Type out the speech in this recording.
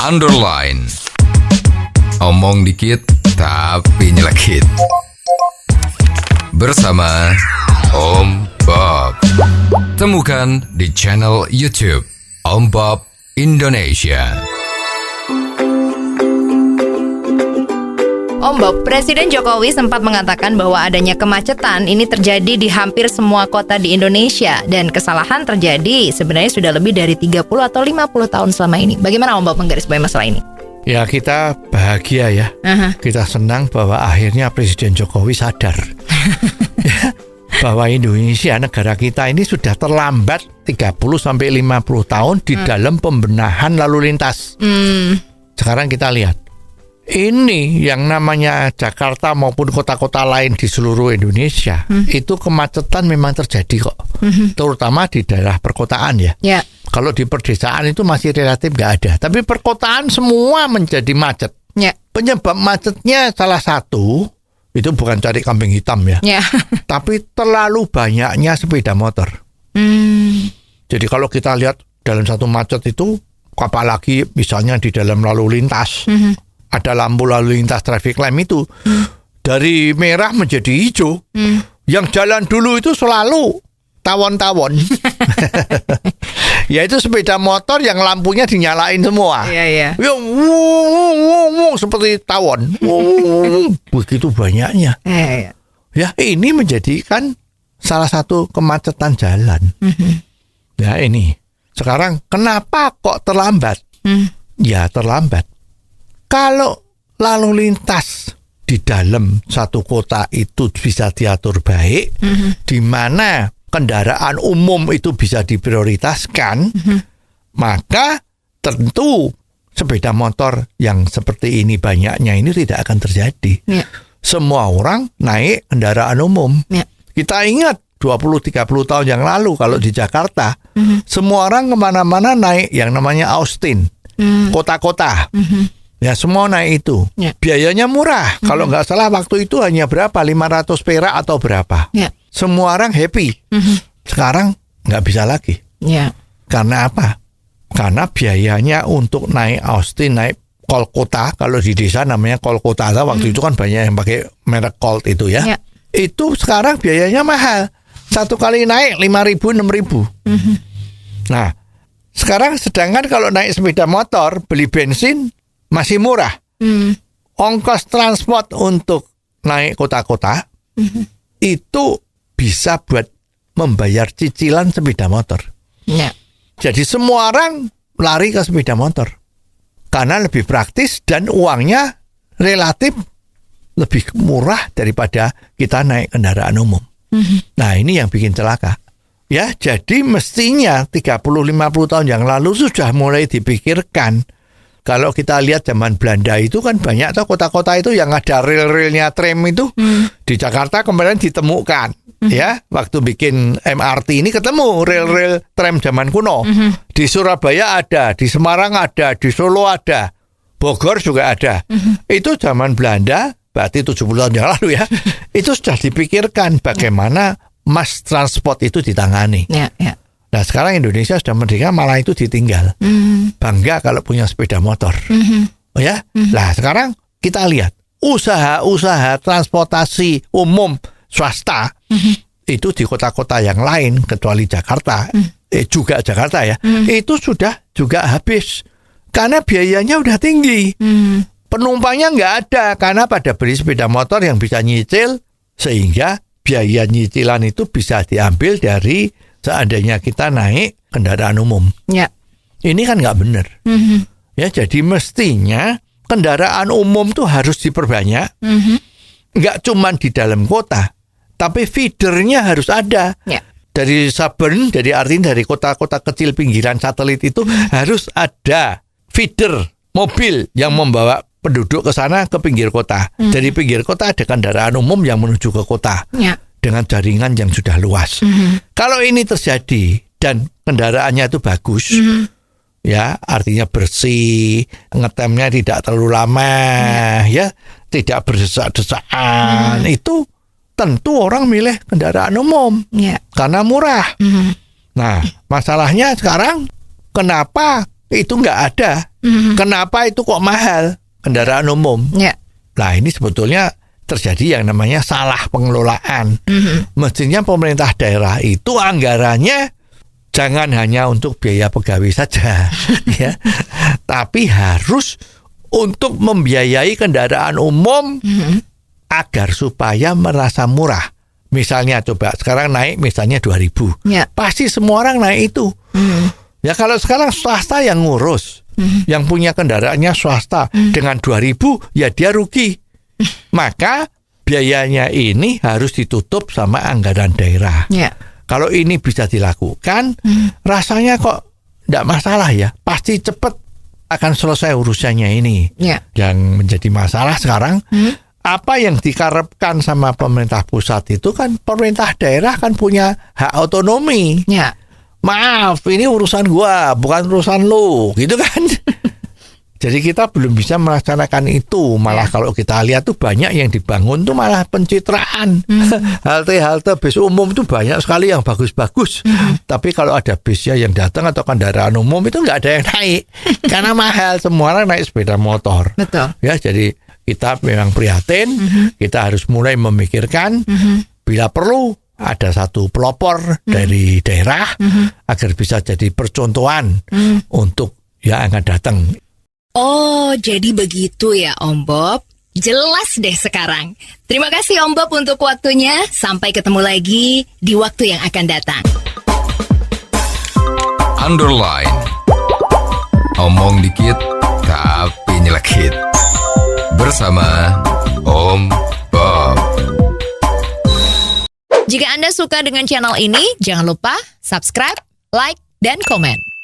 underline. Omong dikit tapi nyelekit. Bersama Om Bob. Temukan di channel YouTube Om Bob Indonesia. Om Bob, Presiden Jokowi sempat mengatakan bahwa adanya kemacetan ini terjadi di hampir semua kota di Indonesia dan kesalahan terjadi sebenarnya sudah lebih dari 30 atau 50 tahun selama ini. Bagaimana Om Bob menggarisbawahi masalah ini? Ya, kita bahagia ya. Kita senang bahwa akhirnya Presiden Jokowi sadar bahwa Indonesia, negara kita ini sudah terlambat 30-50 tahun di dalam pembenahan lalu lintas. Sekarang kita lihat. Ini yang namanya Jakarta maupun kota-kota lain di seluruh Indonesia, itu kemacetan memang terjadi kok. Terutama di daerah perkotaan ya. Kalau di perdesaan itu masih relatif nggak ada. Tapi perkotaan semua menjadi macet. Penyebab macetnya salah satu, itu bukan cari kambing hitam ya. Tapi terlalu banyaknya sepeda motor. Jadi kalau kita lihat dalam satu macet itu, apalagi misalnya di dalam lalu lintas, ada lampu lalu lintas traffic lamp itu dari merah menjadi hijau. Yang jalan dulu itu selalu tawon-tawon. Yaitu sepeda motor yang lampunya dinyalain semua. Seperti tawon. Begitu banyaknya. Ya, ini menjadikan salah satu kemacetan jalan. Ya, ini. Sekarang kenapa kok terlambat? Ya, terlambat. Kalau lalu lintas di dalam satu kota itu bisa diatur baik, di mana kendaraan umum itu bisa diprioritaskan, maka tentu sepeda motor yang seperti ini banyaknya ini tidak akan terjadi. Semua orang naik kendaraan umum. Kita ingat 20-30 tahun yang lalu kalau di Jakarta, semua orang kemana-mana naik yang namanya Austin, kota-kota. Ya, semua naik itu. Biayanya murah. Kalau nggak salah waktu itu hanya berapa? 500 perak atau berapa? Semua orang happy. Sekarang nggak bisa lagi. Karena apa? Karena biayanya untuk naik Austin, naik Colt kota, kalau di desa namanya Colt kota. Waktu itu kan banyak yang pakai merek Colt itu ya. Itu sekarang biayanya mahal. Satu kali naik 5.000, 6.000. Nah, sekarang sedangkan kalau naik sepeda motor, beli bensin masih murah. Ongkos transport untuk naik kota-kota itu bisa buat membayar cicilan sepeda motor. Jadi semua orang lari ke sepeda motor karena lebih praktis dan uangnya relatif lebih murah daripada kita naik kendaraan umum. Nah, ini yang bikin celaka. Ya, jadi mestinya 30-50 tahun yang lalu sudah mulai dipikirkan. Kalau kita lihat zaman Belanda itu kan banyak tuh kota-kota itu yang ada rel-relnya tram itu. Di Jakarta kemarin ditemukan. Ya, waktu bikin MRT ini ketemu rel-rel tram zaman kuno. Di Surabaya ada, di Semarang ada, di Solo ada, Bogor juga ada. Itu zaman Belanda, berarti 70 tahun yang lalu ya. Itu sudah dipikirkan bagaimana mass transport itu ditangani. Nah, sekarang Indonesia sudah merdeka malah itu ditinggal. Bangga kalau punya sepeda motor. Nah, sekarang kita lihat usaha-usaha transportasi umum swasta itu di kota-kota yang lain kecuali Jakarta, juga Jakarta ya, itu sudah juga habis karena biayanya udah tinggi. Penumpangnya nggak ada karena pada beli sepeda motor yang bisa nyicil, sehingga biaya nyicilan itu bisa diambil dari seandainya kita naik kendaraan umum. Ini kan nggak benar. Ya, jadi mestinya kendaraan umum tuh harus diperbanyak. Nggak cuma di dalam kota, tapi feedernya harus ada. Dari Sabern, dari artinya dari kota-kota kecil pinggiran satelit itu harus ada feeder mobil yang membawa penduduk ke sana ke pinggir kota. Dari pinggir kota ada kendaraan umum yang menuju ke kota. Dengan jaringan yang sudah luas. Kalau ini terjadi dan kendaraannya itu bagus, ya artinya bersih, ngetemnya tidak terlalu lama, ya tidak berdesak-desakan, itu tentu orang milih kendaraan umum karena murah. Nah, masalahnya sekarang kenapa itu nggak ada Kenapa itu kok mahal kendaraan umum? Ya. Nah, ini sebetulnya terjadi yang namanya salah pengelolaan. Mestinya pemerintah daerah itu anggarannya jangan hanya untuk biaya pegawai saja, ya, tapi harus untuk membiayai kendaraan umum agar supaya merasa murah. Misalnya coba sekarang naik misalnya 2.000, Ya. pasti semua orang naik itu. Ya kalau sekarang swasta yang ngurus, yang punya kendaraannya swasta dengan 2.000, ya dia rugi. Maka biayanya ini harus ditutup sama anggaran daerah. Ya. Kalau ini bisa dilakukan, rasanya kok tidak masalah ya. Pasti cepat akan selesai urusannya ini. Ya. Yang menjadi masalah sekarang, apa yang dikarepkan sama pemerintah pusat itu kan pemerintah daerah kan punya hak otonomi. Ya. Maaf, ini urusan gua, bukan urusan lu, gitu kan. Jadi kita belum bisa melaksanakan itu. Malah kalau kita lihat tuh banyak yang dibangun tuh malah pencitraan. Halte-halte bis umum tuh banyak sekali yang bagus-bagus. Tapi kalau ada bisnya yang datang atau kendaraan umum itu nggak ada yang naik. Karena mahal, semua orang naik sepeda motor. Betul. Ya, jadi kita memang prihatin. Kita harus mulai memikirkan bila perlu ada satu pelopor dari daerah agar bisa jadi percontohan untuk yang akan datang. Oh, jadi begitu ya Om Bob. Jelas deh sekarang. Terima kasih Om Bob untuk waktunya. Sampai ketemu lagi di waktu yang akan datang. Underline. Omong dikit tapi nyelekit. Bersama Om Bob. Jika Anda suka dengan channel ini, jangan lupa subscribe, like, dan komen.